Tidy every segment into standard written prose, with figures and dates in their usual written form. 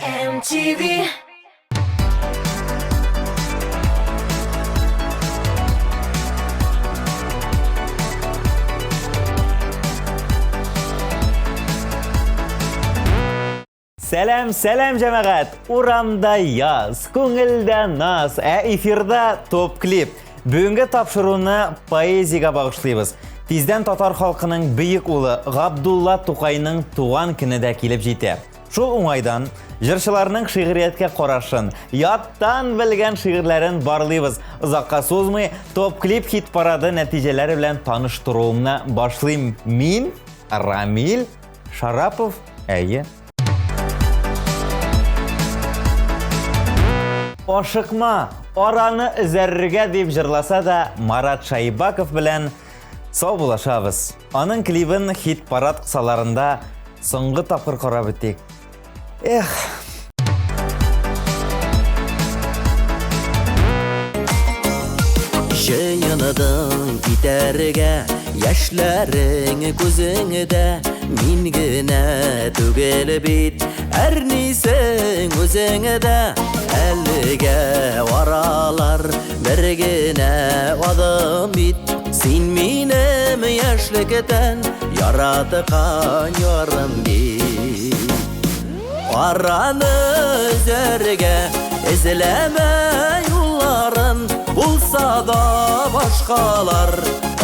MTV. Сәлем жәмәғат, урамда яз, көңілді наз, эфирда топ клип. Бүгінгі тапшыруны поэзияға бағышлайбыз. Тизден татар халқының бейік ұлы Ғабдулла Тукайның туған күні дә келіп жете. Шул уңайдан жыршыларының шиғриятке қарашын, яттан білген шиғырларын барлайбыз. Ұзаққа созмай, топ клип хит парады нәтижелері білән таныштыруымны башлайым. Мин, Рамил Шарапов, әйе. Ашықма, араны үзәррігә деп жырласа да Марат Шайбаков білән сау булашабыз. Аның клибін хит парад қысаларында соңғы тапқыр қарап өтек. Эх! Жиынадың китерге, яшьләрең күзеңдә, мин генә түгел бит, әрнисең үзеңдә. Әлгә варалар бер генә адым бит, син минем яшьлектән яратқан ярым бит. Араны үзәргә эзләмә юлларын, булса да башкалар.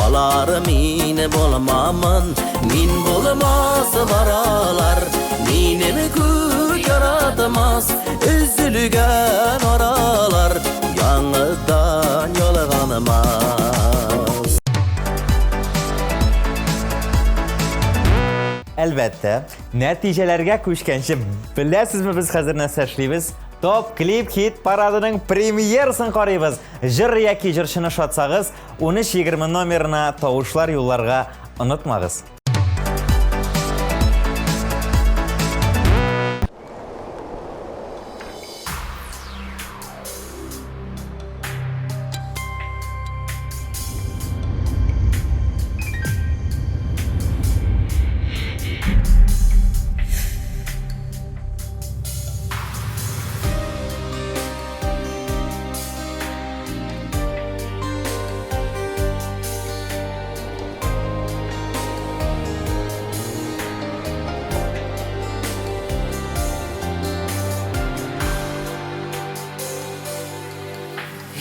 Алар мин булмамын, мин булмас баралар. Минем күк яратмас, üzülgən aralar, yanıdan yolğanmaz. Әлбәттә, нәтижеләргә күчкәнче беләсезме без хәзер нәрсә эшлибез? Топ клип хит парадының премьерасын карыйбыз. Җыр яки җырчыны шатсагыз, 13-20 номерына тавышлар юлларга онытмагыз.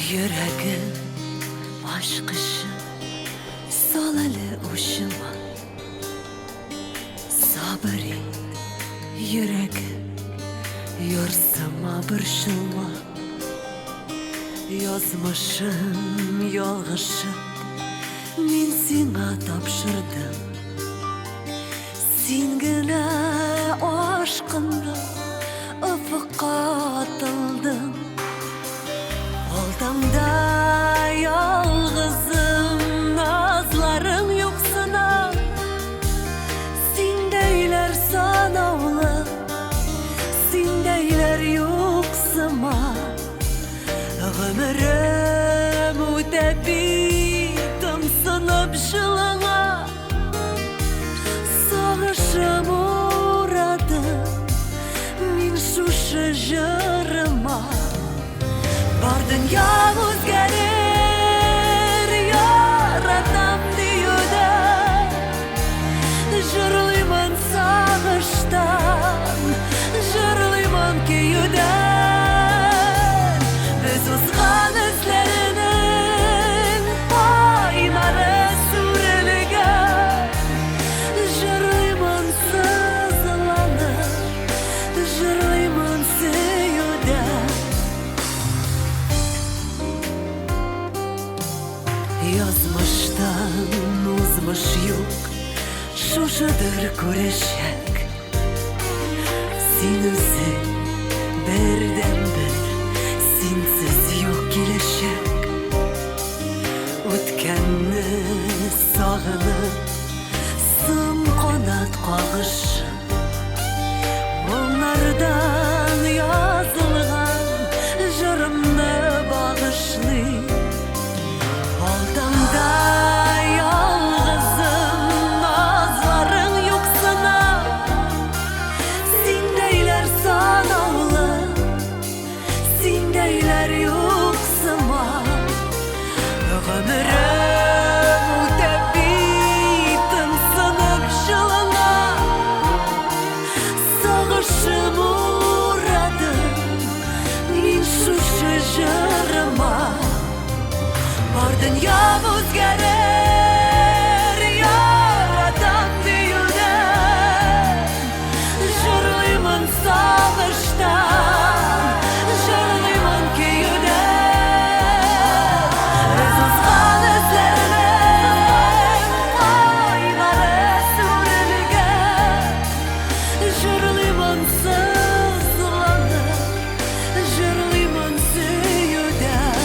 Yüreğim aşkışı sol eli uşuma, sabır et yüreğim yorsama bırşılma. Yazmışım yolğışım, min sana tapşırdım. Sen gene aşkınla ufka atıldım. Aldamda yalğızım, nazların yoksuna. Sen deyler sanavlı, sen deyler yoksuma. Ömrüm ötebitim sınıp şılına. Sağışım uğradım, min şu şıjırıma. Var dünya özgerir, yaratam diyorda. Jırlıyman sağıştan, jırlıyman kiyudan. Biz uzgan izlerinin aynarı sürülgen. Jırlıyman sızlanır, jırlıyman seyudan. Yazmıştan uzmuş yok, şuşadır göreşek. Sen özün birden bir, sensiz yok gelişek. Ötkenni sağınıp, sım kanat kağışı. Onlardan yazılgan jırımны bağışlayın. Aldamda yalğızım, nazların yoksuna. Sen deyler sağ жырыма бар дүнием өзгерер яратам деюден жырлаймын сағыныштан жырлаймын күйуден сызған іздермен айлары сүрілген жырлаймын сызланып жырлаймын сүюден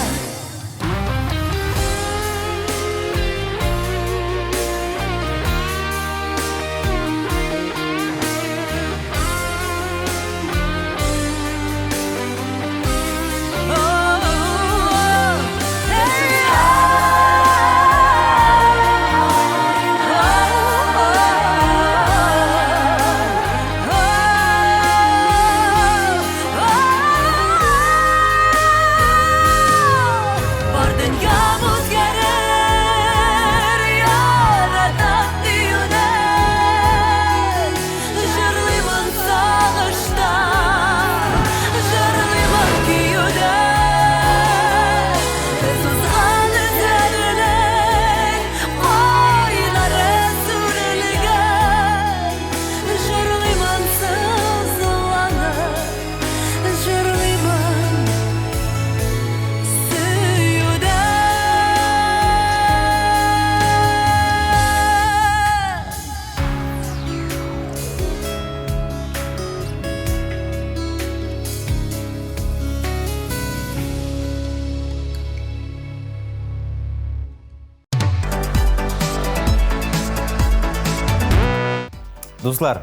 Достар,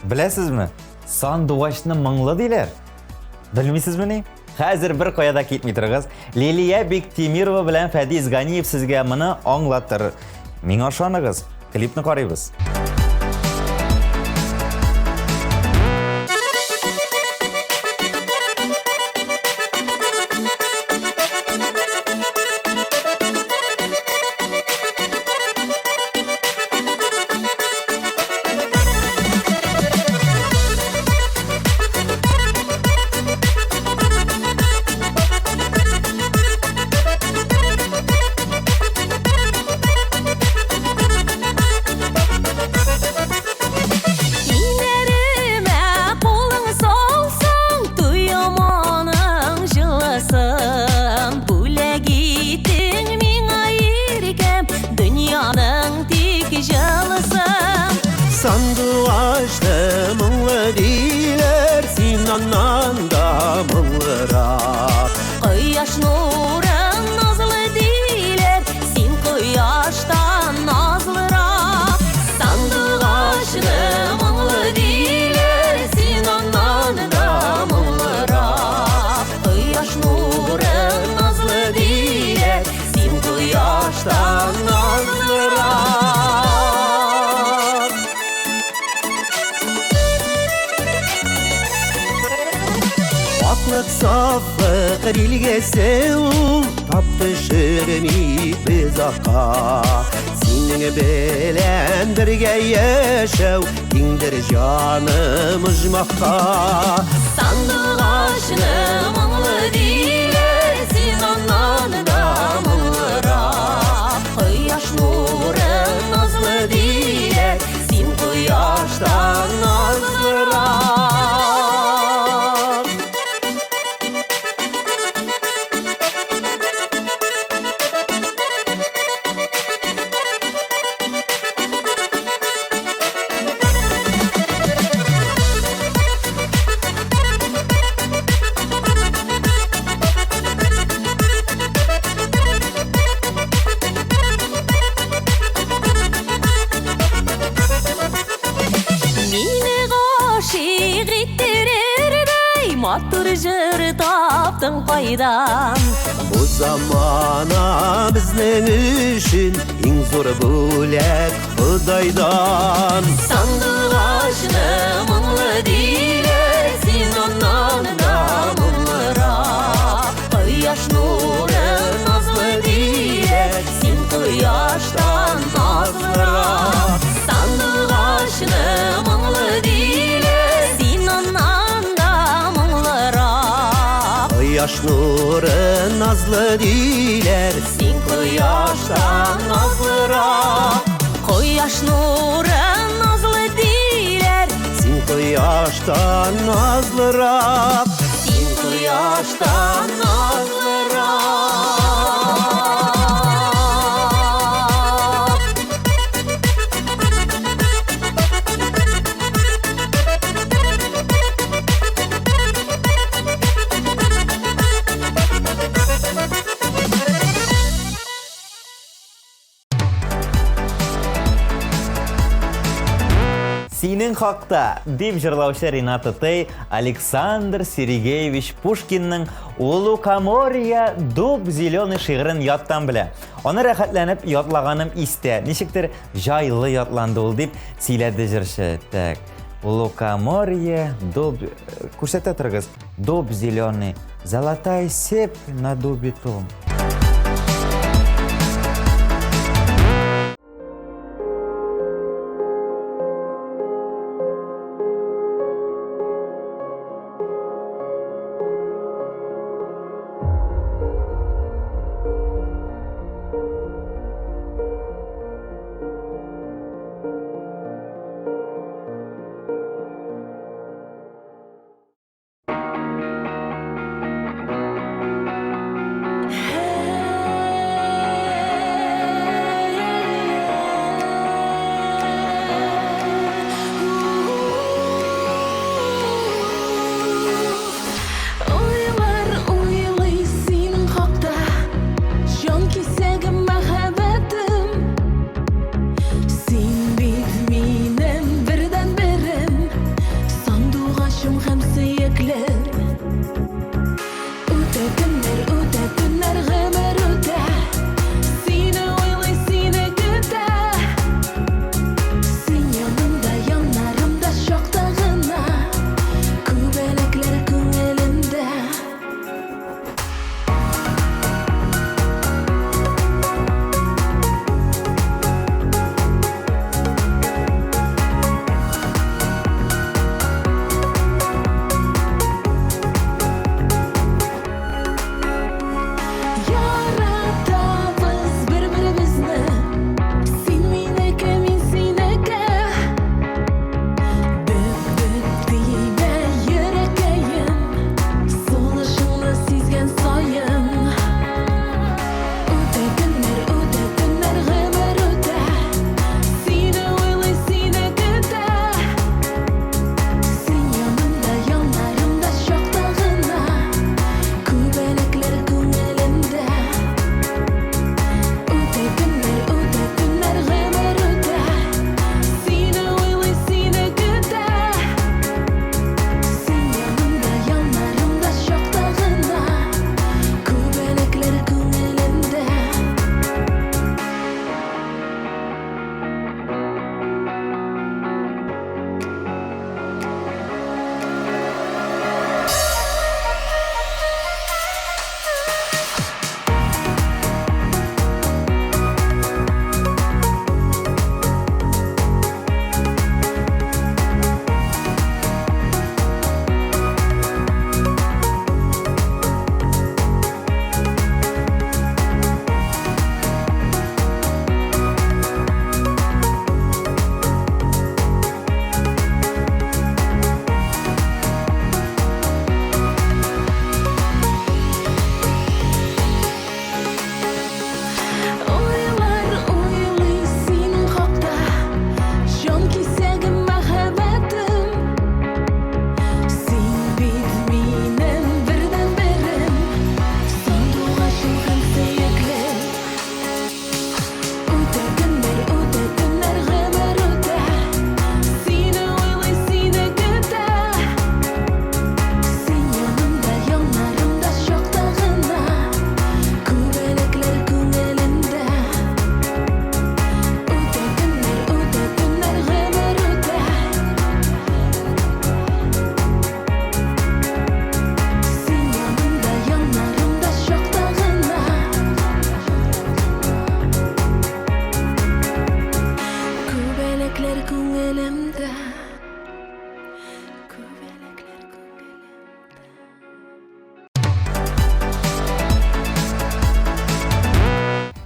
білесізме? Сандуғашны мыңлы дейлер. Білмейсізме не? Қазір бір қояда кетмей тұрғыз. Лилия Бектемирова білән Фәдиз Ганиев сізге мұны аңлаттыр. Мен ашанығыз. Клипні қарайбыз. Sandığaçlı mыңлы дейлер, синаннан да мыңлырақ. Құяш нұрын назлы дейлер, сен құяштан назлырақ. Сандуғашны мыңлы дейлер, синаннан да мыңлырақ. Құяш нұрын назлы дейлер, сен құяштан назлырақ. Аклык сафлык рилгесе ул, тапты шерми біз ақа. Сенің белән бірге яшәү, теңдер жаным ұжмаққа. Сандуғашны мыңлы дейлер, синаннан да мыңлырақ. Құяш нұрын назлы дейлер, сен құяштан назлырақ. Матур жыр таптың пайдан. Бу замана біздің үшін ең зор бөлек Құдайдан. Сандуғашны мыңлы дейлер, сен оннан да мыңлырақ. Құяш нұрын назлы дейлер, сен құяштан назлырақ. Сандуғашны мыңлы дейлер, сен оннан Koyaş nuru nazlı diler Sen koyaştan nazlırak Koyaş nuru nazlı diler Sen koyaştan nazlırak Sen koyaştan nazlırak Синең хакта дип җырлаучы Ринат Тый Александр Сергеевич Пушкинның «Лукоморье дуб зеленый» шигырен яттан белә. Аны рәхәтләнеп ятлаганым истә. Ничектер җайлы ятланды ул дип сөйләде җырчы. Так. «Лукоморье дуб...» Күрсәтә торыгыз. «Дуб зеленый, золотая сепь на дубе том».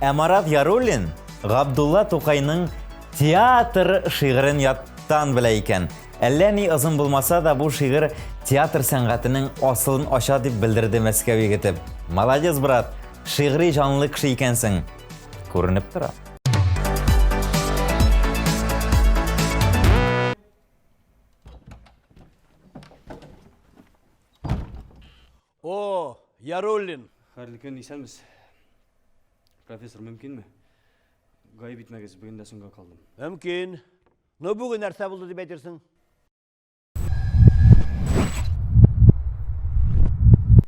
Әмарат Яруллин Габдулла Тукайның театр шигырын яттан белә икән. Әллә ни озын булмаса да, бу шигырь театр сәнгатының асылын ача дип белдерде Мәскәү егете. Молодец, брат, шигъри жанлы кеше икәнсең. Күренеп тора. О, Яруллин. Қайырлы күн, исәнміз. Профессор, мүмкін ме? Ғайып етмәгіз, бүгін дәсінге қалдым. Мүмкін. Но бүгін нәрсе болды деп әйтерсің?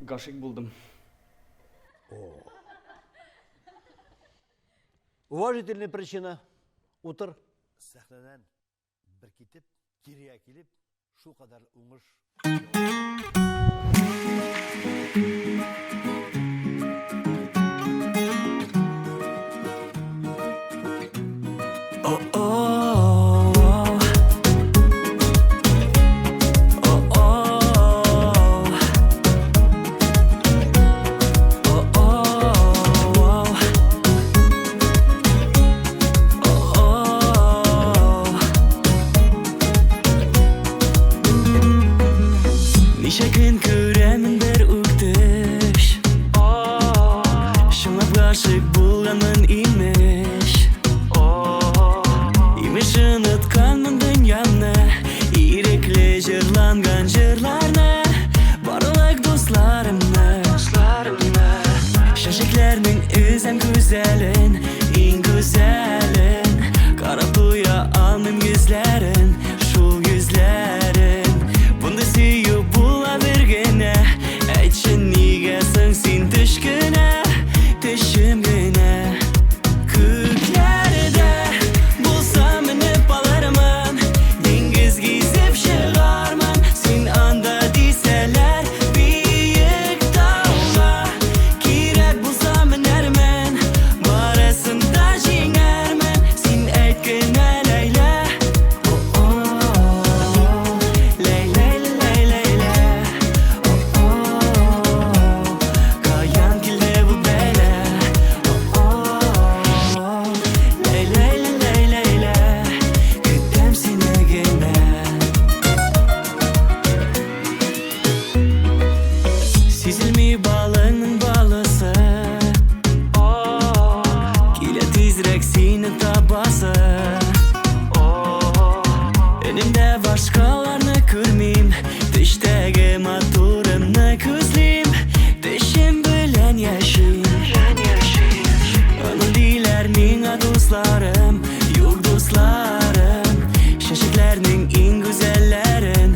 Ғашық болдым. Уважительный причина. Утыр. Сәхнәдән бір кетіп, кире келіп, шу қадар уңыш. Неше күн күремін бір үктіш Шынлап ғашық болғанмын имеш Имеш ұнытқанмын дүниямны Иреклі жырланған жырларны Барлық достарымны Шәшеклерінің үзем güzelін Ең güzelін Қарап туя алмым yüzлерін Шул yüzлерін Бұнды сүйу була бергені Әйтші негесің сен түшкіні Түшімгіні Көклерді Болсам мініп алармын Деңгіз кезіп шығармын Сен анда дейсәлер Бейік тауға Керек болсам мінермін Барысында жеңермін Сен әйткін әләйлі Каян келді бұл бәлі Күттім сені гені Сезілмей балыңның балысы Келе тезірек сені табасы Önümde başkalarını görmeyim Düştəgi motorumnu közleyim Düşüm bilen yaşayım Onu diler minə dostlarım Yok dostlarım Şəşiklərinin en güzellerin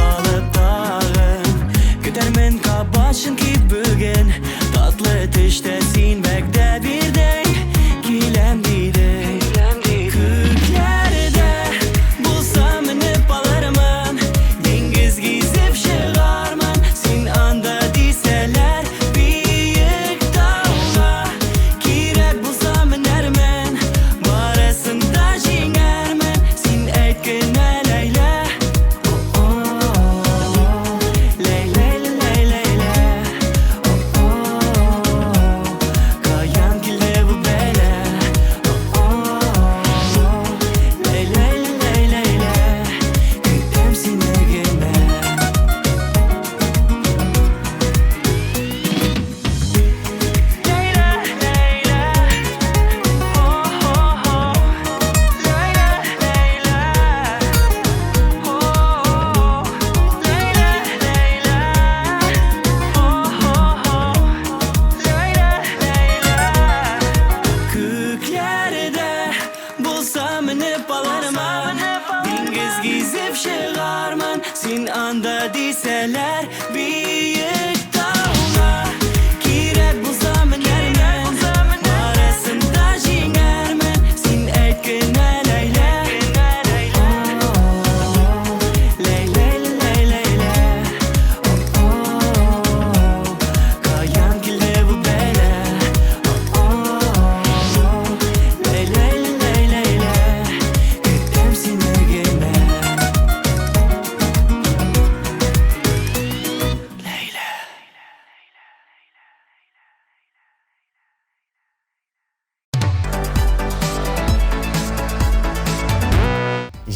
Alıp dağım Götərmin qabaşın ki bugün Tatlı düşdə sin bəkdə birden Kiləm deydim Köklerde Bulsam minip alırmın Dengiz gezip шығармын Sen anda deyseler Büyük dağla Керек bulsam minermin Barısında жеңермін Sen әйткін әләйлі Ләйләйлә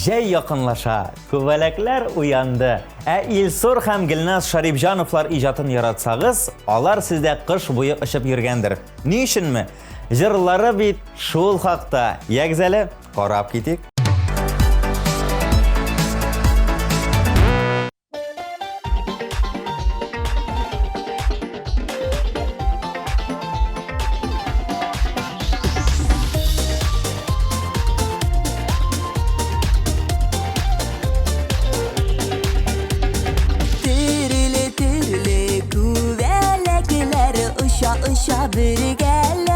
Жәй якынлаша, күбәләкләр уянды. Илсур һәм Гилназ Шарипҗановлар иҗатын яратсагыз, алар сездә кыш буе очып йөргәндер. Ни өченме? Җырлары бит шул хакта. Ягъзәле, карап китик. Türlü güvelekler uşa birgeler.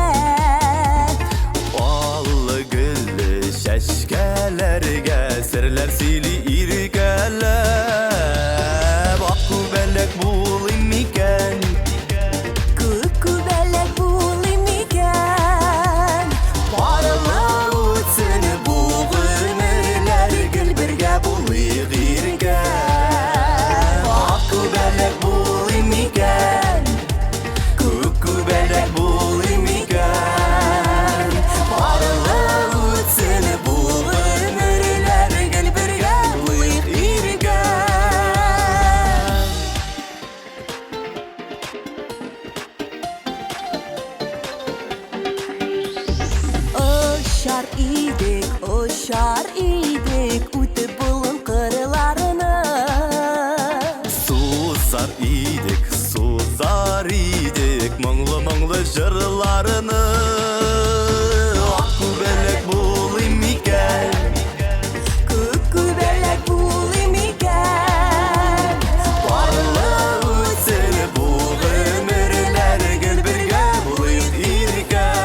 Allı güllü şəşkələrgə sirlər sili irgələr. Akku bələk bulim ikən, Kukubelek bulimiken. barılı uçsun bu ömürlər gül birgə buluyıq irgən. Akku bələk bulim ikən, kuku bələk bulim ikən. Barılı uçsun bu ömürlər gül birgə buluyıq irgən. Oşar idik, utup bulun kırlarını. Suzar idik, мұңлы жырларыны. Аққу бәлек болым екен, Kukubelek bulimiken. барлы өтсін бұл өмірлер гүл бірге болып иркен.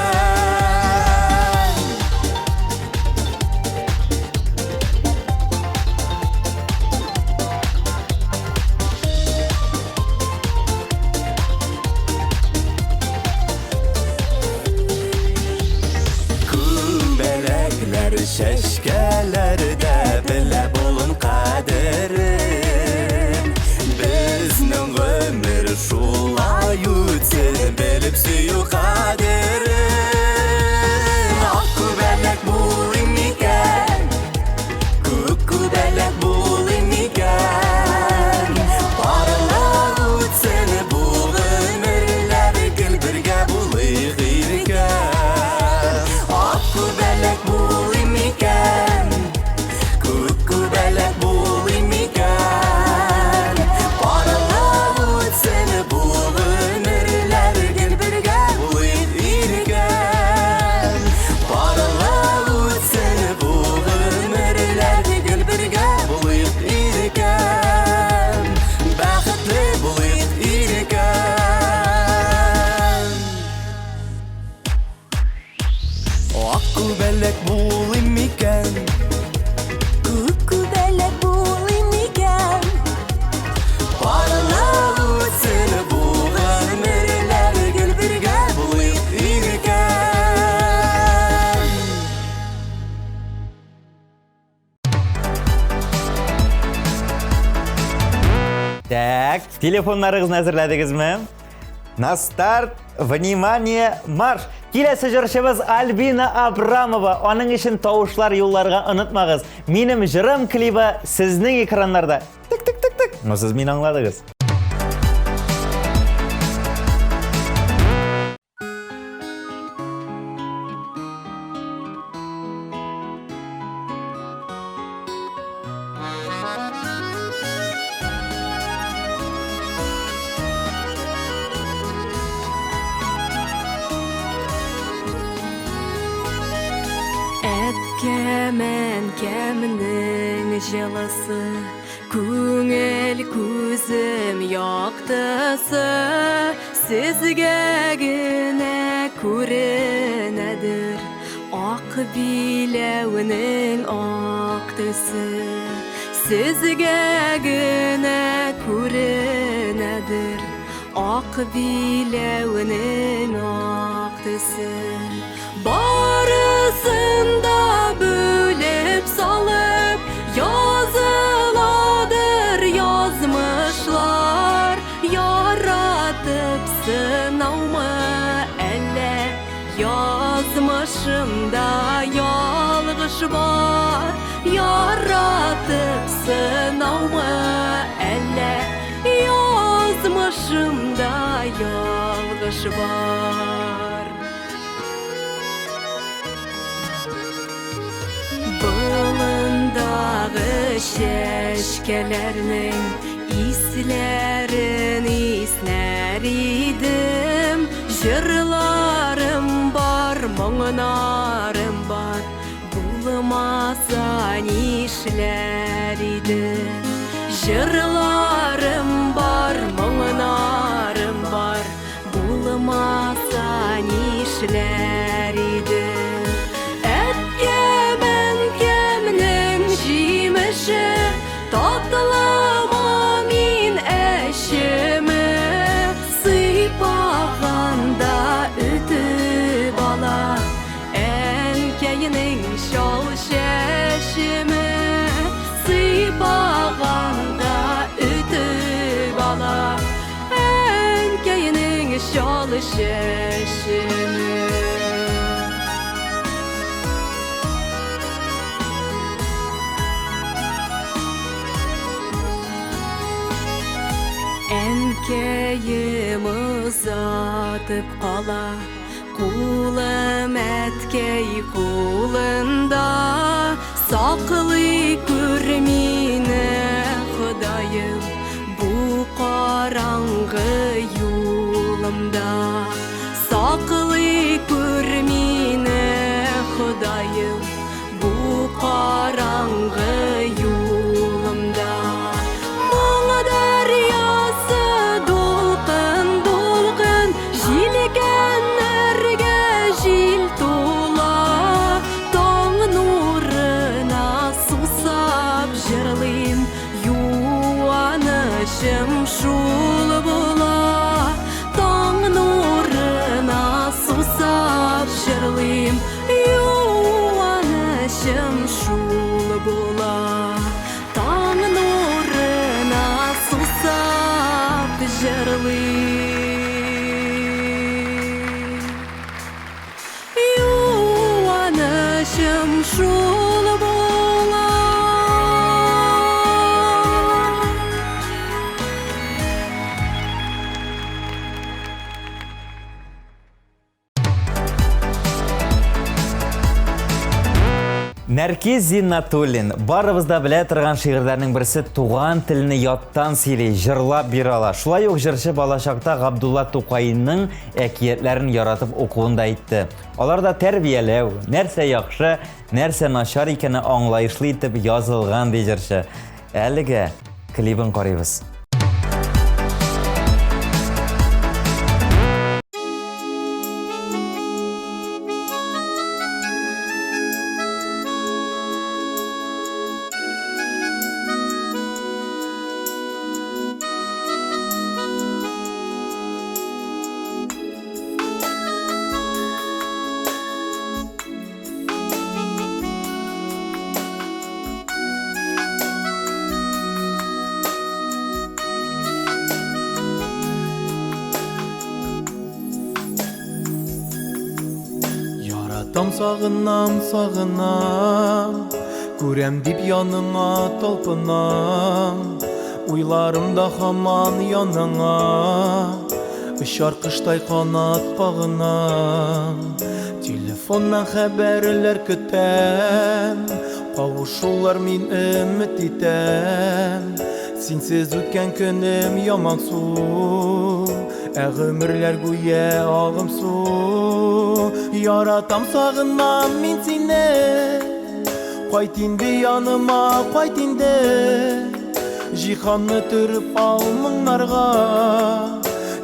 Күбәләкләр шәшкәләрдә белә булын кадерен. Безнең гомер шулай үтсен, белеп сөю кадерен. Ак күбәләк булым икән, күк күбәләк булым икән. Барыла үтсен бу гомерләр гел бергә булыйк иркән. Ак күбәләк булым икән, күк күбәләк булым икән. Барыла үтсен бу гомерләр гел бергә булыйк иркән. Барыла үтсен бу гомерләр гел бергә булыйк иркән. Бәхетле булыйк иркән. Ак күбәләк булым икән, Kukubelek bulimiken. барыла үтсен бу гомерләр гел бергә булыйк иркән. Так, телефоннарыгызны әзерләдегезме? На старт, внимание, марш! Киләсе җырчыбыз Альбина Абрамова. Аның өчен тавышлар юлларга онытмагыз. Минем җырым клибы сезнең экраннарда. Тик-тик-тик-тик. Ну, сез мине аңладыгыз. Әткәмен кәмнең жылысы, күңел күзім яктысы, сезгә генә күренәдер, ак биләүнең ак төсе. Сезгә генә күренәдер, ак биләүнең ак төсе. Барысын да бөлеп салып, языладыр язмышлар. Яратып сынаумы әллә, язмышымда ялгыш бар. яратып сынаума әллә язмышымда ялгыш бар. Болындағы шәшкеләрнең исләрен иснәр идем. Жырларым бар, моңнарым бар, булмаса нишләр идем. Жырларым бар, моңнарым бар, булмаса нишләр идем. Әткәмен кемнең җимеше, татлыма мин әшеме, сыйпаганда үтеп ала әнкәйнең шал шәшеме, сыйпаганда үтеп ала әнкәйнең шал шәшеме. Әнкәйем озатып кала, кулым әткәй кулында, саклый күр мине Ходаем бу караңгы юлымда. Саклый күр мине Ходаем бу караңгы юлымда. Юанышым шул була, таң нурына сусап жырлыйм. Юанышым шул була, таң нурына сусап жырлыйм. Юанышым шул була. Нәркиз Зиннатуллин барыбызда белә торган шигырьләрнең берсе туган телне яттан сөйли, җырлап бирә ала. Шулай ук җырчы балачакта Габдулла Тукайның әкиятләрен яратып укуын да әйтте. Аларда тәрбияләү, нәрсә яхшы, нәрсә начар икәнне аңлаешлы итеп язылган ди җырчы. Әлегә клибын карыйбыз. Там сағынам, сағынам, көрәм дип яныңа талпынам. Уйларымда хаман яныңа, ұшар қыштай қанат қағынам. Телефоннан хәбәрләр көтәм, қавышулар мин өмет итәм. Синсез үткән көнем яман су, гөмерләр гүя агым су. Яратам, сагынам мин сине, кайт инде яныма, кайт инде. Җиһанны төреп ал моңнарга,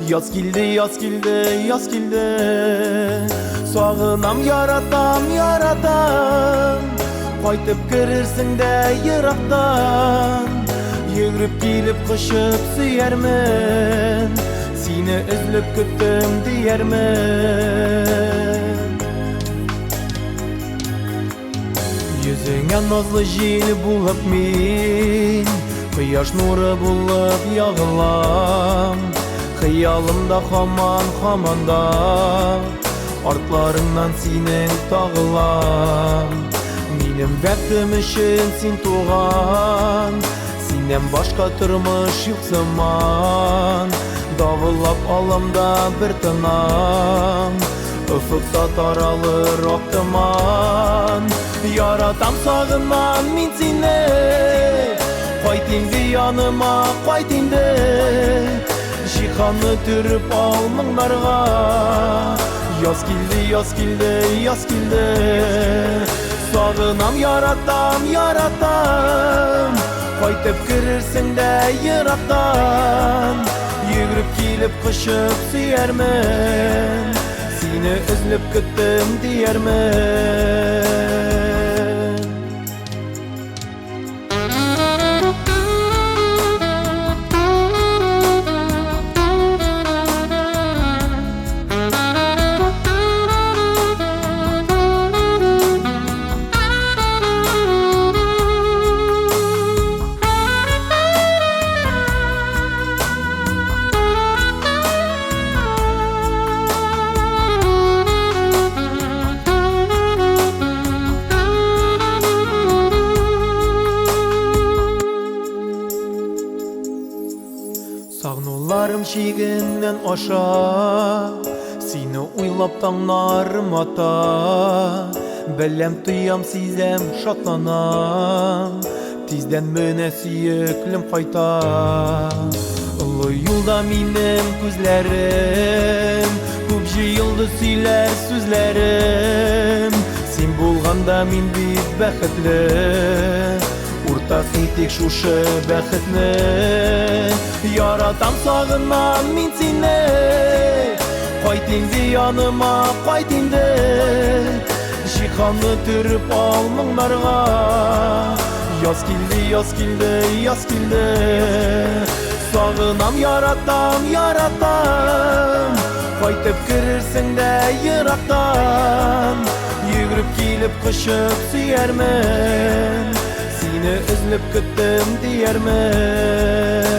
яз килде, яз килде, яз килде. Сагынам, яратам, яратам, кайтып керерсең дә ерактан. Йөгереп килеп кышып сөярмен, сине эзлеп көттем диярмен. Йөзеңә назлы җил булып мин, кояш нуры булып ягылам. Хыялымда хаман-хаманда, артларыңнан синең тагылам. Минем бәктем өчен син туган, синнән башка тормыш юк заман. Давыллап аламда бер тынам, уфукта таралыр ак томан. Яратам, сагынам мин сине, кайт инде яныма, кайт инде. Җиһанны төреп ал моңнарга, яз килде, яз килде, яз килде. Сагынам, яратам, яратам, кайтып керерсең дә ерактан. Йөгереп килеп кышып сөярмен, сине эзләп көттем диярмен. Сагнуларым чигеннән аша, сине уйлап таңнарым ата. Беләм, тоям, сизәм, шатланам, тиздән менә сөеклем кайта. Олы юлда минем күзләрем, күп җыелды сөйләр сүзләрем. Син булганда мин бик бәхетле, уртак итик шушы бәхетне. Яратам, сагынам мин сине, кайт инде яныма, кайт инде. Җиһанны төреп ал моңнарга, яз килде, яз килде, яз килде. Сагынам, яратам, яратам, кайтып керерсең дә ерактан. Йөгереп килеп кышып сөярмен, сине эзләп көттем диярмен.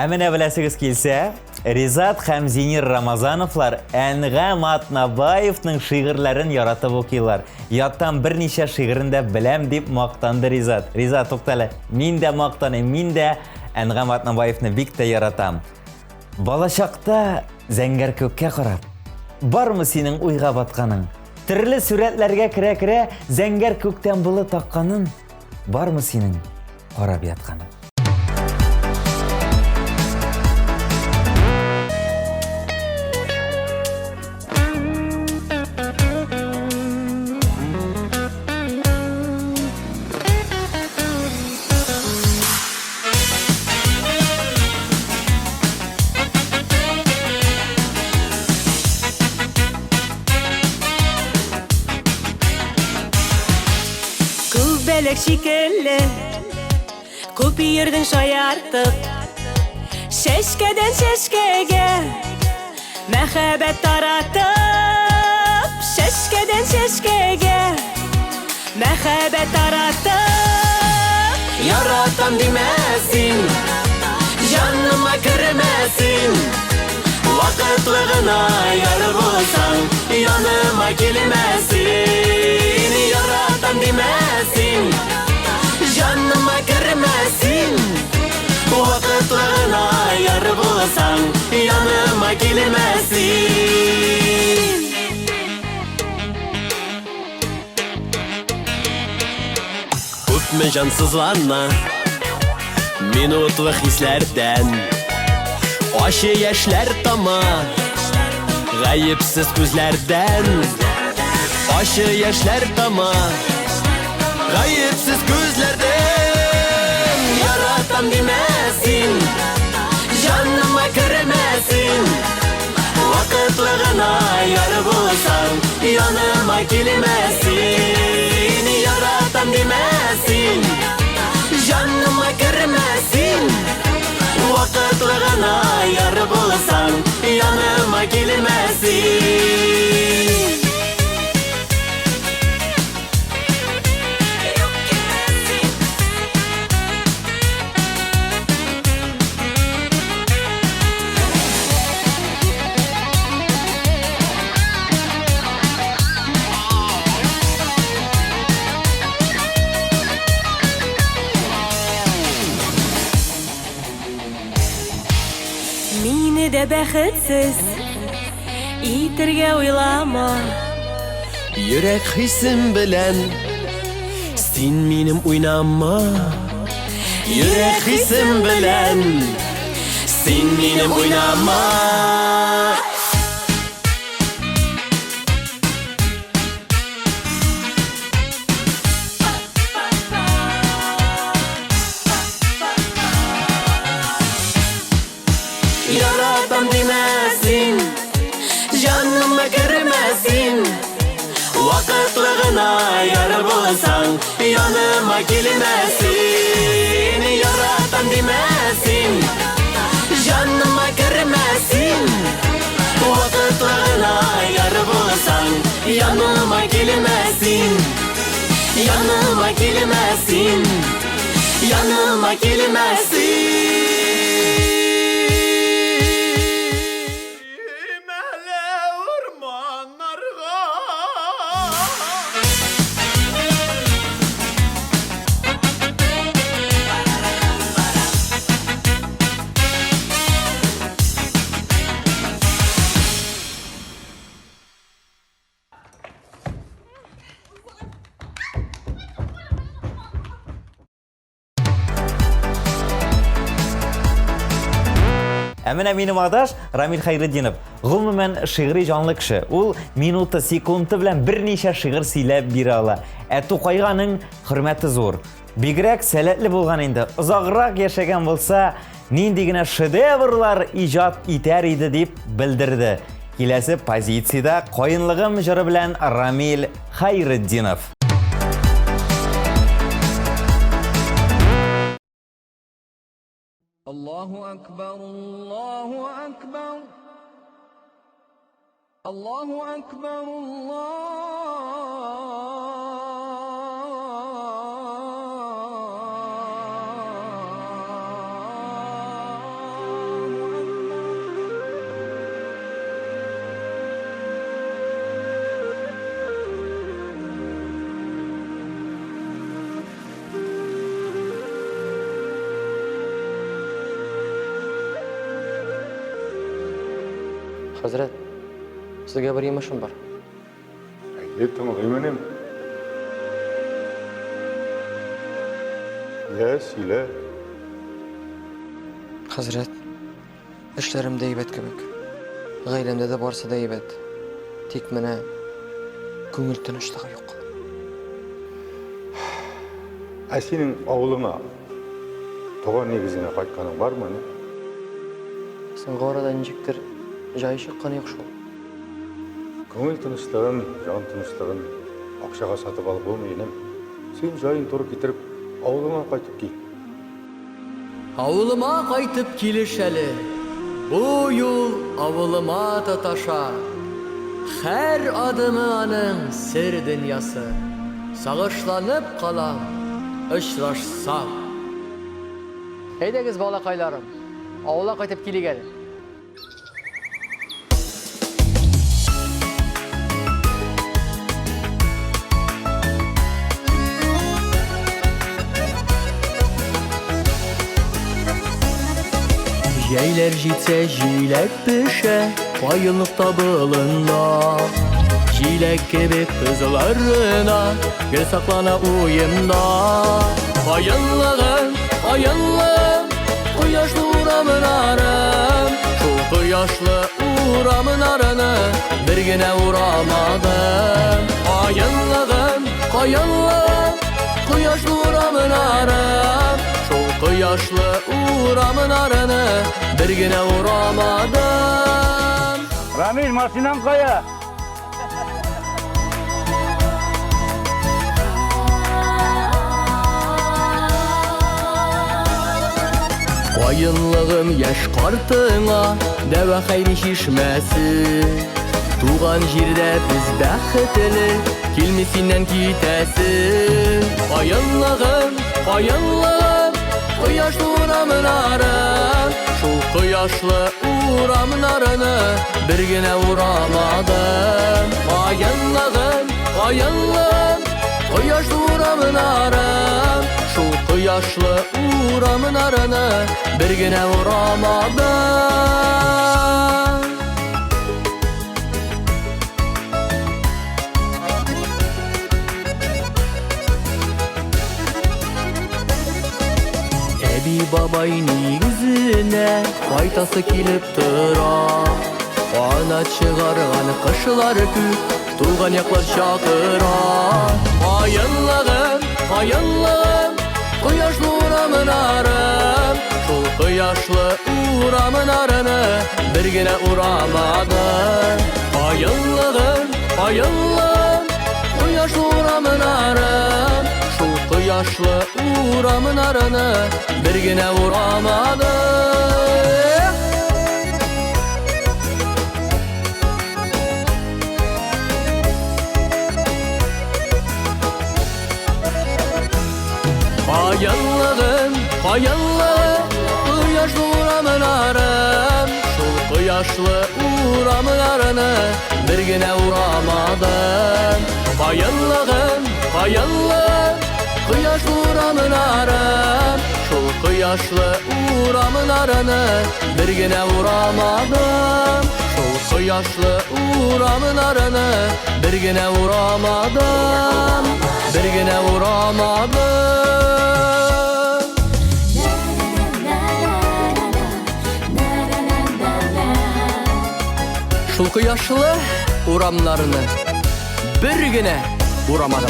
Әміне біләсігіз келсе, Ризат һәм Зинир Рамазановлар Әнғам Атнабаевның шигырьләрен яратып оқилар. Яттан берничә шигырен дә беләм дип мақтанды Ризат. Ризат, тоқталы, мин дә мақтаным, мин дә Әнғам Атнабаевны бик тә яратам. Балачакта зәңгәр көккә карап, бармы синең уйга батканың? Төрле сүрәтләргә керә-керә зәңгәр күктән болыт акканын, бармы синең карап ятканың? Бәлек шикелле, күп йөрдең шаяртып, шәшкәдән шәшкәгә мәхәббәт таратып, шәшкәдән шәшкәгә мәхәббәт таратып. Яратам димәсин, җаныма кермәсин, вакытлы гына яр булсаң, яныма килмәсин. Яратам димәсин, җаныма кермәсин, вакытлы гына яр булсаң, яныма килмәсин. Күпме җансызлана минутлы хисләрдән, ачы яшьләр тама гаепсез күзләрдән. Ачы яшьләр тама гаепсез күзләрдән. Яратам димәсин, җаныма кермәсин, вакытлы гына яр булсаң, яныма килмәсин. Яратам димәсин, җаныма кермәсин, вакытлы гына яр булсаң, gelmesin. Meni de bəxtsiz itirge oylama. Yürek hissim bilen sen benim oynama. Yürek hissim bilen sen benim oynama. Yaradan demesin, canıma girmesin. Vakitlığına yar bulsan yanıma gelmesin. Yaradan demesin, canıma girmesin. Vakitlığına yar bulsan yanıma gelmesin. Yanıma gelmesin, yanıma gelmesin. Әміне менің ағдаш Рамил Хайриддинов. Ғылмымен шиғри жанлы кіші. Ол минуты, секунды білән бірнеше шиғыр сөйләп бере ала. Тоқайғаның хөрмәті зор. Бигрәк сәләтлі болған енді. Ұзағырақ яшәгән болса, нендегіне шедеврлар ижад итәр иде деп білдірді. Келесі позицияда қойынлығым жыры білән Рамил Хайриддинов. الله أكبر الله أكبر الله أكبر Hazret, sizga bir yumushim bor. Aytdim, g'iymanim. Ya, söyle. Hazret, ishlarimda ibat kebek. G'ayrimda da borsa-da ibat. Tek meni ko'ngil tinchligi yo'q. Sening ovulingga to'g'ri negizine qaytganing bormi? Sen g'oradan jiktir joyi chiqqani yo'q shu. Ko'ngil tinchligin, jon tinchligin ақшаға сатып алып болмайын. Sen joying to'g'ri ketirib, ovulingga qaytib kel. Avılıma qaytib kelish әлі. Bu yo'l avılıma tataşa. Her adımı aның sir dünyası. Sağışlanıp qalam, uchrashsam. Haydagiz bolaqaylarim, ovulga qaytib keligadi. Yeyler jitse jilek pişe, bayılık tabılında. Jilek gibi kızlarına, göz saklana uyumda. Bayıllığın, bayıllığın, kuyaşlı uğramın arım. Şu kuyaşlı uğramın arını, bir güne uğramadım. Bayıllığın, bayıllığın, kuyaşlı uğramın arım. Şu kuyaşlı uğramın arını bir güne uğramadım. Ramil, masinan kaya. Кайынлыгым яш картыңа дәва хайри шишмәсе. Туган җирдә без бәхетле, килми синнән китәсе. Кайынлыгым, кайынлыгым, кояшлы урамын арым. Шул кояшлы урамын арыны бер генә урамадым. Кайынлыгым, кайынлыгым, кояшлы урамын арым. Шул кояшлы урамын арыны бер генә урамадым. Әби бабай нигезенә кайтасы килеп тора. Ана чыгарган кышлар күк, туган яклар чакыра. Кайынлыгым, кайынлыгым, кояшлы урамын арым. Шул кояшлы урамын арыны бер генә урамадым. Кайынлыгым, кайынлыгым, кояшлы урамын арым. Шул кояшлы урамын арыны бер генә урамадым. Кайынлыгым, кайынлыгым, кояшлы урамын арым. Шул кояшлы урамын арыны бер генә урамадым. Кайынлыгым, кайынлыгым, кояшлы урамын арым. Шул кояшлы урамын арыны бер генә урамадым. Шул кояшлы урамын арыны бер генә урамадым. Бер генә урамадым. Шул кояшлы урамнарыны бер генә урамадым.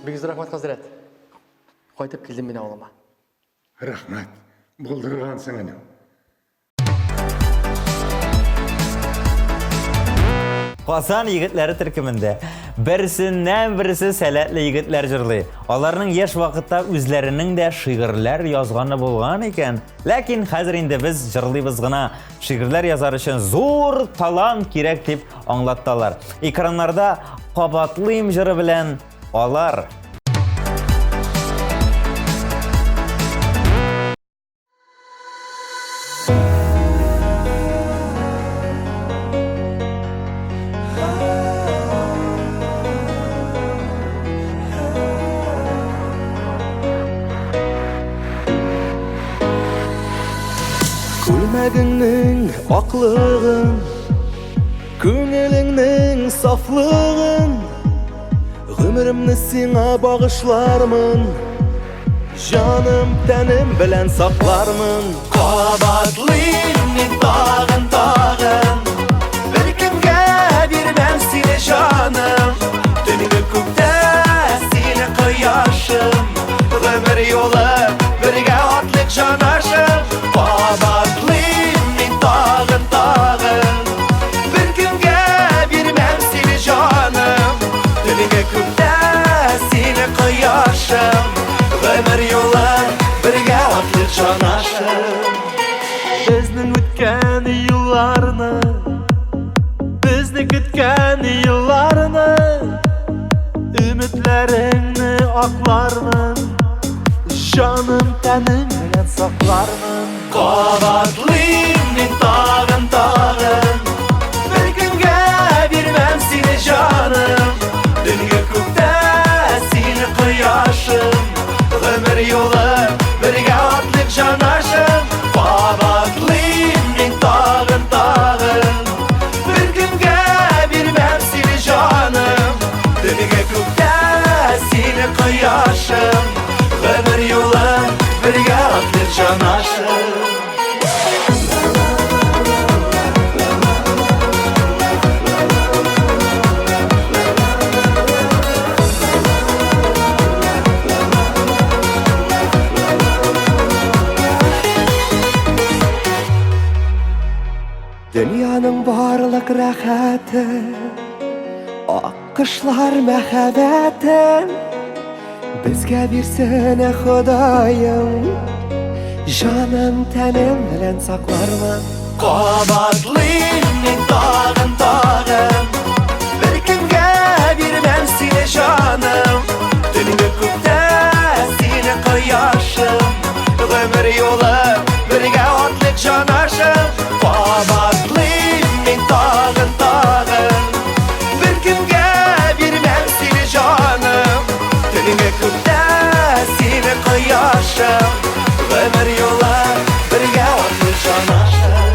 Бигез рахмат, хәзрәт. Кайтып килдем мин авылыма. Рахмат, булдыргансың инде. Казан егетләре төркемендә берсеннән-берсе сәләтле егетләр җырлый. Аларның яшь вакытта үзләренең дә шигырьләр язганы булган икән. Ләкин хәзер инде без җырлыйбыз гына. Шигырьләр язар өчен зур талант кирәк дип аңлаттылар. Экраннарда кабатлыйм җыры белән алар. Күлмәгеңнең аклыгын, күңелеңнең сафлыгын, гомеремне сиңа багышлармын, җаным тәнем белән саклармын. Кабатлыйм мин тагын, бер кемгә бирмәм сине җаным. Төнге күктә сине кояшым, гомер юлы бергә атлык җанашым. Кабатлыйм мин тагын, бер кемгә бирмәм сине җаным. Төнге күктә сине кояшым, гомер юлы бергә атлык җанашым. Безнең үткән елларны, безне көткән елларны, өметләреңне аклармын, җаным тәнем белән саклармын. Кабатлыйм мин тагын, бер кемгә бирмәм сине җаным. Төнге күктә сине кояшым, гомер юлы бергә атлык җанашым. Кабатлыйм мин тагын, бер кемгә бирмәм сине җаным. Төнге күктә сине кояшым, гомер юлы бергә атлык җанашым. Дөньяның барлык рәхәте, аккышлар мәхәббәтен безгә бирсен Ходаем. Жаным тәнем белән саклармын. Кабатлыйм мин тагын бер кемгә бирмәм сине җаным. Төнге күктә сине кояшым, гомер юлы бергә атлык җанашым. Кабатлыйм мин тагын бер кемгә бирмәм сине җаным. Төнге күктә сине кояшым, гомер юлы бергә атлык җанашым.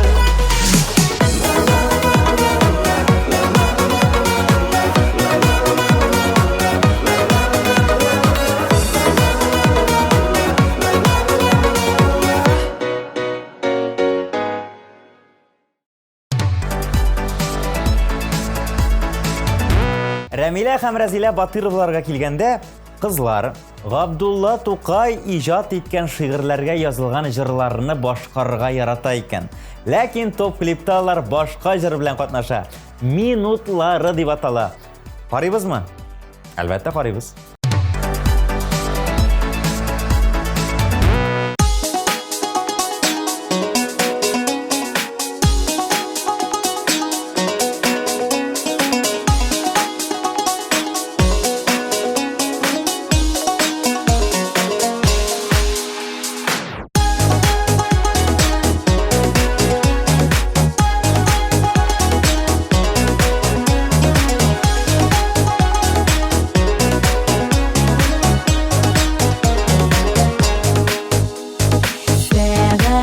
Рәмилә һәм Рәзилә Батыровларга килгәндә, кызлар Габдулла Тукай иҗат иткән шигырьләргә язылган җырларны башкарырга ярата икән. Ләкин топ клипта алар башка җыр белән катнаша. Минутлары дип атала. Карыйбызмы? Әлбәттә карыйбыз.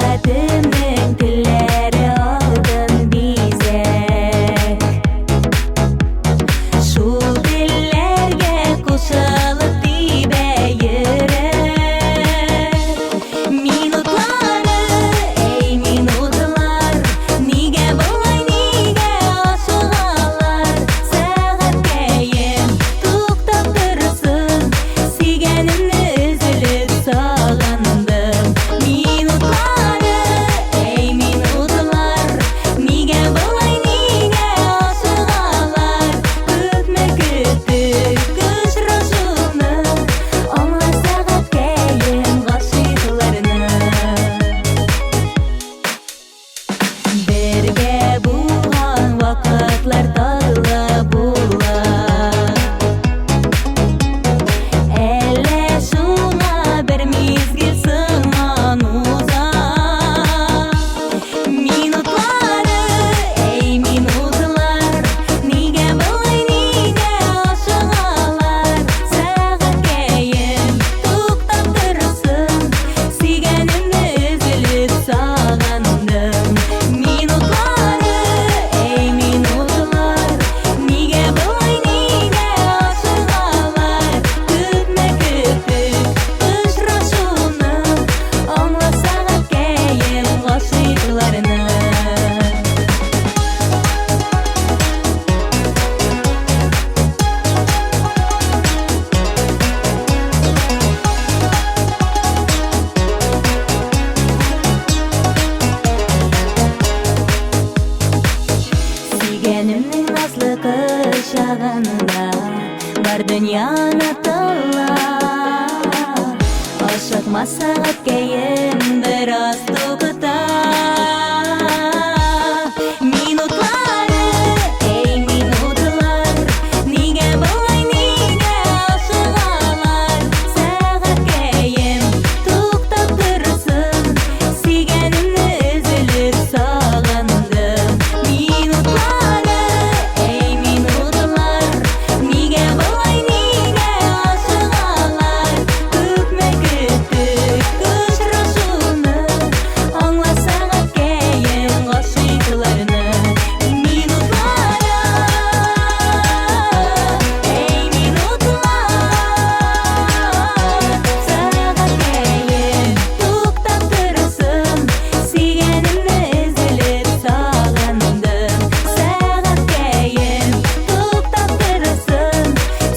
Сәгатемнең телләре алтын бизәк. Шул телләргә кушылып тибә йөрәк. Минутлары, эй минутлар, нигә болай, нигә ашыгалар? Сәгатькәем туктап торсын, сөйгәнемне өзелеп сагындым. Минутлары, эй минутлар, нигә болай, нигә ашыгалар? Күпме көттек очрашуны, аңла сәгатькәем гашыйкларны. Бергә булган вакытлар татлы була. Әллә шуңа бер мизгел сыман уза. Минутлары, эй минутлар, нигә болай, нигә ашыгалар? Сәгатькәем туктап торсын, сөйгәнемне өзелеп сагындым. Минутлары, эй минутлар, нигә болай, нигә ашыгалар? Күпме көттек очрашуны, аңла сәгатькәем гашыйкларны. Сөйгәнемнең назлы кочагында бар дөнья онытыла. Ашыкма сәгатькәем бераз тукта. Минутлары, эй минутлар, нигә болай, нигә ашыгалар? Сәгатькәем туктап торсын, сөйгәнемне өзелеп сагындым. Минутлары, эй минутлар, нигә болай, нигә ашыгалар? Күпме көттек очрашуны, аңла сәгатькәем гашыйкларны. Минутлары, эй минутлар, сәгатькәем туктап торсын, сөйгәнемне өзелеп сагындым. Сәгатькәем туктап торсын,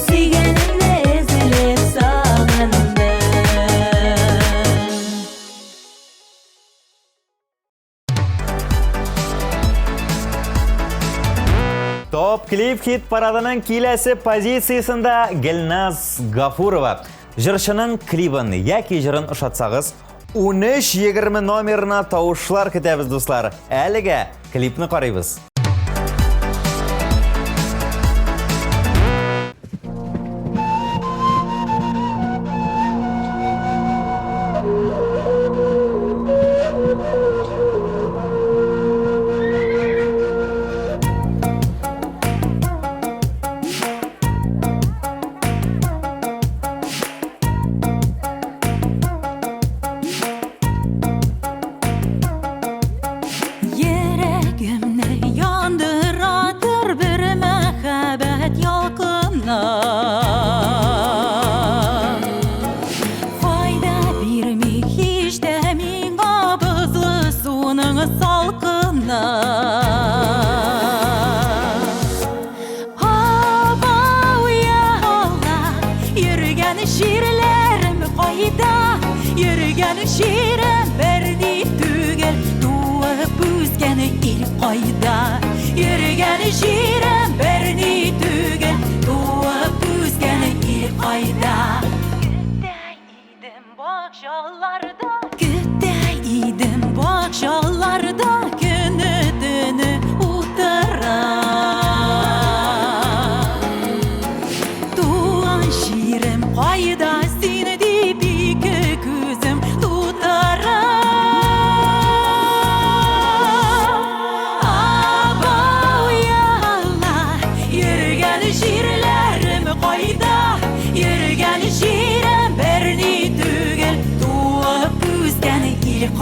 сөйгәнемне өзелеп сагындым. Топ клип хит парадының киләсе позициясында Гелназ Гафурова. Жыршының клибын яки жырын ошатсагыз, 13-20 номерына тауышлар кетебіз, достар. Әліге клипні қарайбыз. Yüreğimni yandıradır bir mehabbet yalkına. Fayda vermi hiç de min qabızlı sunun salkına. Hava uyala, yürügen şiirlerim kayda. Yürügen şiirim verdi tügel. Büzgeni ilk ayda yürügen şiirem berni tügel doğup büzgeni ilk ayda Gütteydim bakşalarda günü dünü utara Doğan şiirem kayda seni dibi köküzüm tutara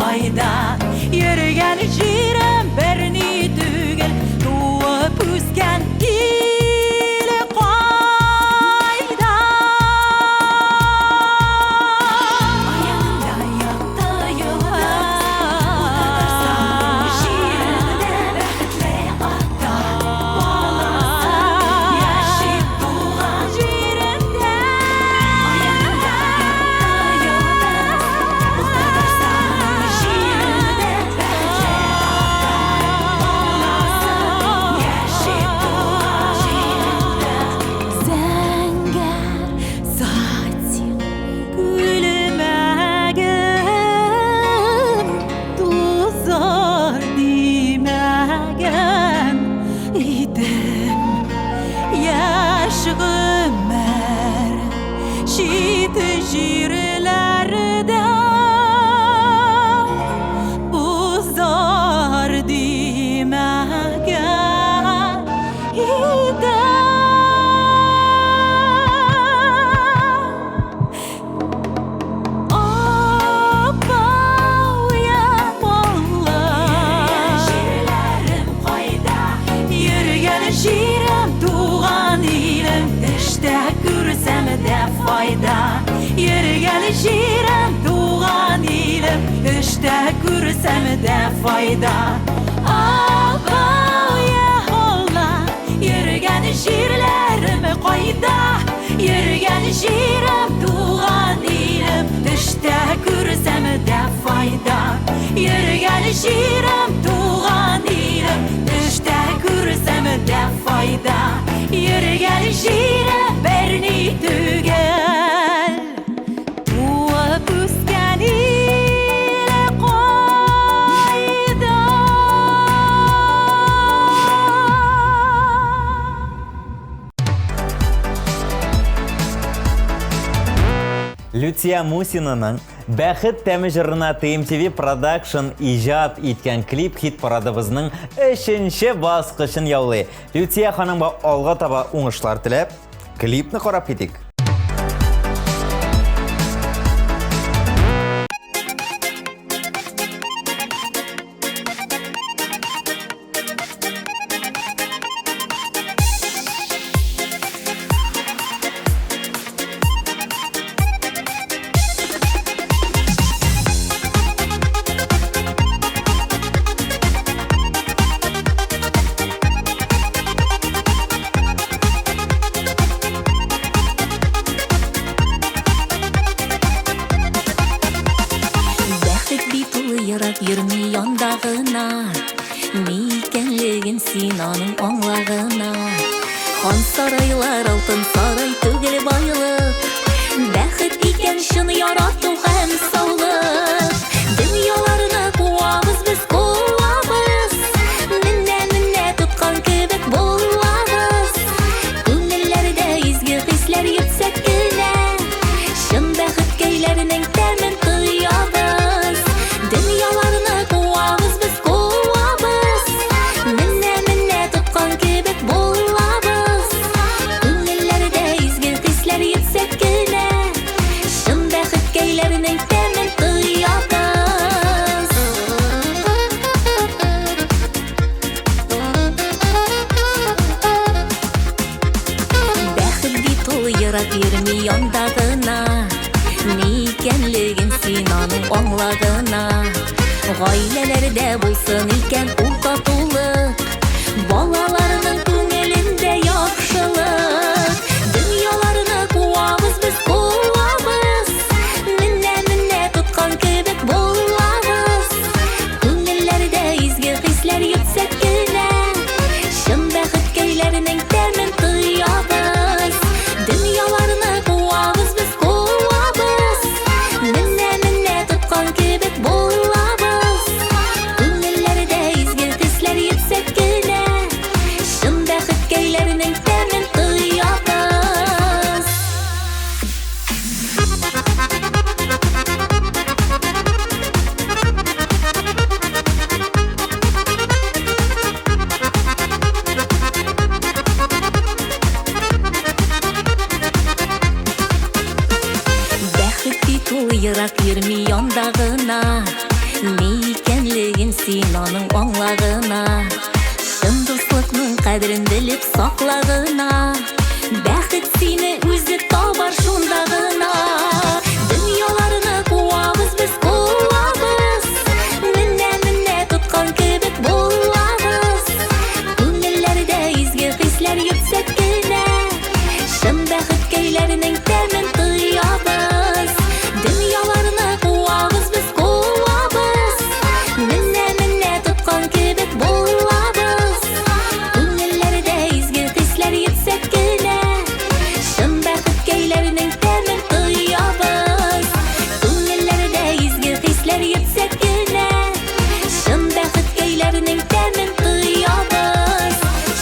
Qayda yürügen şiirem berni tügel doğup üzgen ili qayda Ayağında yaptı yolda şiirinde bekle hatta Bağlasın yaşayıp doğan şiirinde Ayağında yaptı Şiirlerde buzlar dimegen Yürügen şiirem doğan ilim işte gürsem de fayda Ağaya holla yürügen şiirlerim kayda Yürügen şiirem doğan ilim işte gürsem de fayda Yürügen şiirem doğan ilim işte gürsem de fayda Yürügen şiirem berni tügel Люция Мусинаның «Бәхет тәме» жырына TMTV Production ижад еткен клип хит парадыбызның 3-ші басқышын яулы. Люция ханымға алға таба оңышлар тілеп, клипні қарап кетік. Yürümü yandağına Meykenligin sinanın anlağına Хан saraylar алтын saray түгел байлық Бәхет икен шын ярату һәм саулық keylerinin temin duyabız. Бәхет бит ул ерак йөрми яндагына, ни икәнлеген син аның аңлагына. Гаиләләрдә булсын икән ул татулык, балаларның күңелендә яхшылык. Дөньяларны куабыз без куабыз, менә тоткан кебек булабыз. Күңелләрдә изге хисләр йөксәк кенә, чын бәхет көйләренең тәмен тоябыз. Дөньяларны куабыз без куабыз, менә тоткан кебек булабыз. Күңелләрдә изге хисләр йөксәк кенә, чын бәхет көйләренең тәмен тоябыз. Бәхет бит ул ерак йөрми яндагына, ни икәнлеген син аның аңлагына. Чын дуслыкның кадерен белеп саклагына, бәхет сине үзе табар шунда гына. Дөньяларны куабыз без куабыз, менә тоткан кебек булабыз. Күңелләрдә изге хисләр йөксәк кенә, чын бәхет көйләренең тәмен тоябыз. Дөньяларны куабыз без куабыз, менә тоткан кебек булабыз. Күңелләрдә изге хисләр йөксәк кенә, чын бәхет көйләренең тәмен тоябыз. Күңелләрдә изге хисләр йөксәк кенә, чын бәхет көйләренең тәмен тоябыз.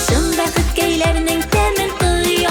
Чын бәхет көйләренең тәмен тоябыз.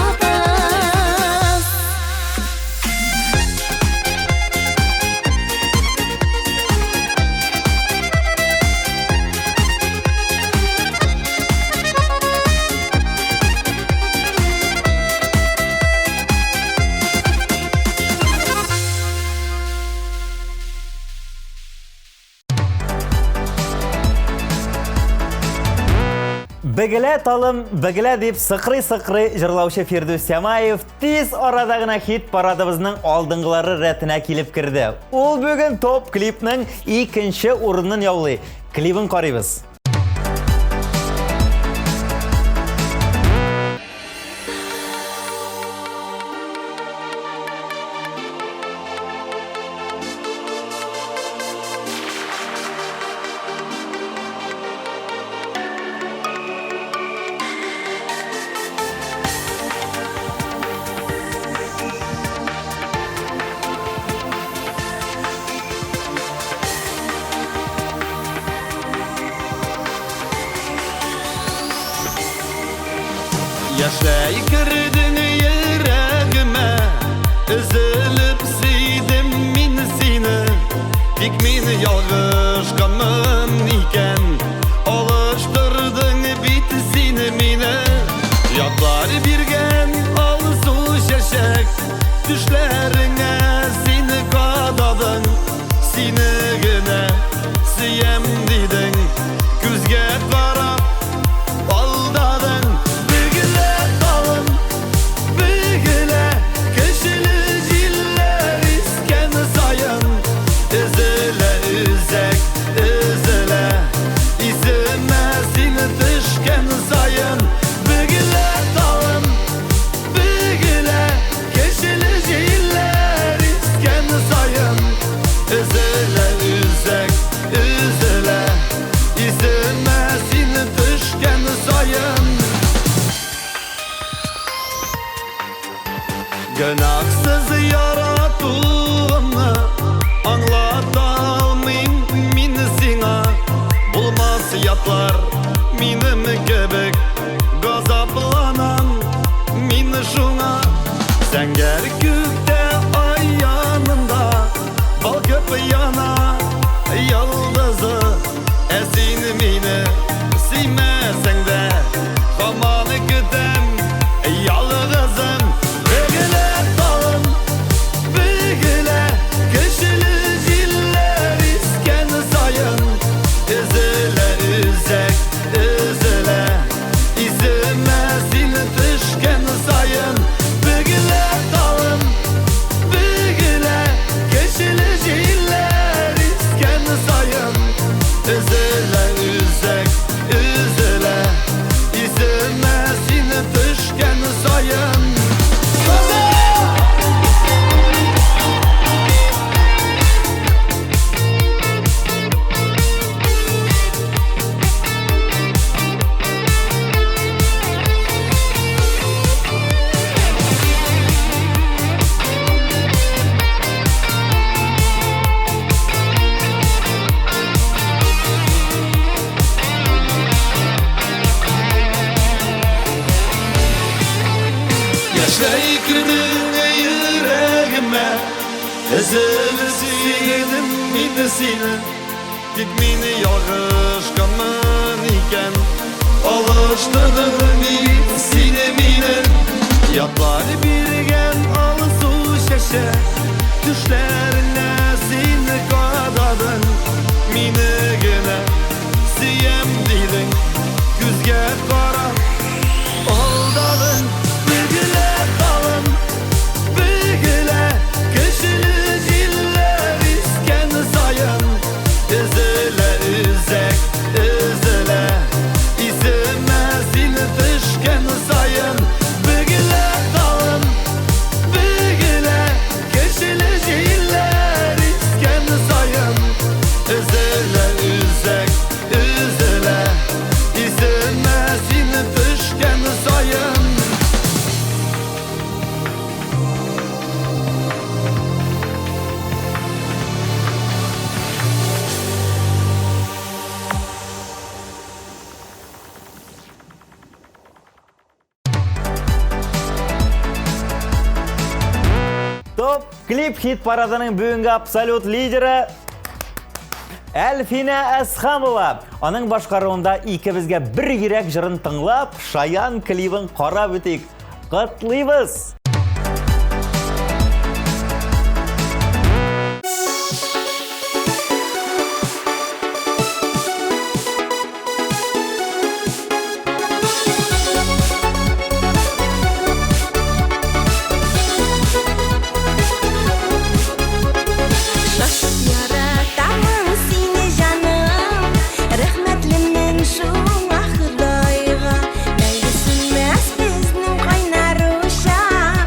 Бігіле талым, бігіле деп сықры-сықры жырлаушы Фирдус Самаев тез арада гына хит парадыбызның алдыңғылары рәтіне келіп кірді. Ол бүгін топ клипнің екінші орынын яулы. Клибін қарайбыз. Yaşay girdin yüreğime, üzülüp siydim min seni. Dik min yalgışkanmın iken, alıştırdın bit seni mine. Yadlar birgen alsu şeşek, düşlerine seni kadadın. Seni güne siyem didin, küzge karap aldadın. Sayın, bügüle, keşili ciller Özünü seyledim mini seni Dik mini yarışkanman iken Alıştırdım seni mini Yatları birgen alısu şeşe Düşlerine seni kadadın Mini gene siyem dilin Güzge kara Aldadın Bügüle kalın Bügüle Köşülü ziller isken sayın Üzüle üzek üzüle İzime seni düşken sayın Bügüle kalın Bügüle Köşülü ziller isken sayın Üzüle üzek üzüle İzime seni düşken sayın Топ клип хит парадының бүгінгі абсолют лидері Әлфина Әсхамова. Аның башқаруында икебізге бір керек жырын тыңлап, Шаян клибін қарап өтейік. Құтлыйбыз! Шашып яратамын сені жаным Рәхмәтлімнің шуңа Құдайға Мәңгі сүнмәс біздің қайнар ушақ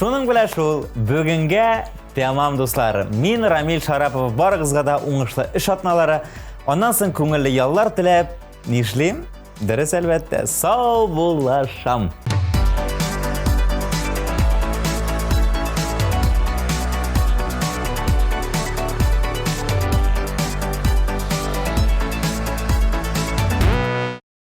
Шуның белән шул бүгенгә тәмам дуслар. Мин Рамил Шарапов барыгызга да уңышлы эш атналары, аннан соң күңелле яллар теләп, нишлим? Дөрес әлбәттә, сау булашам.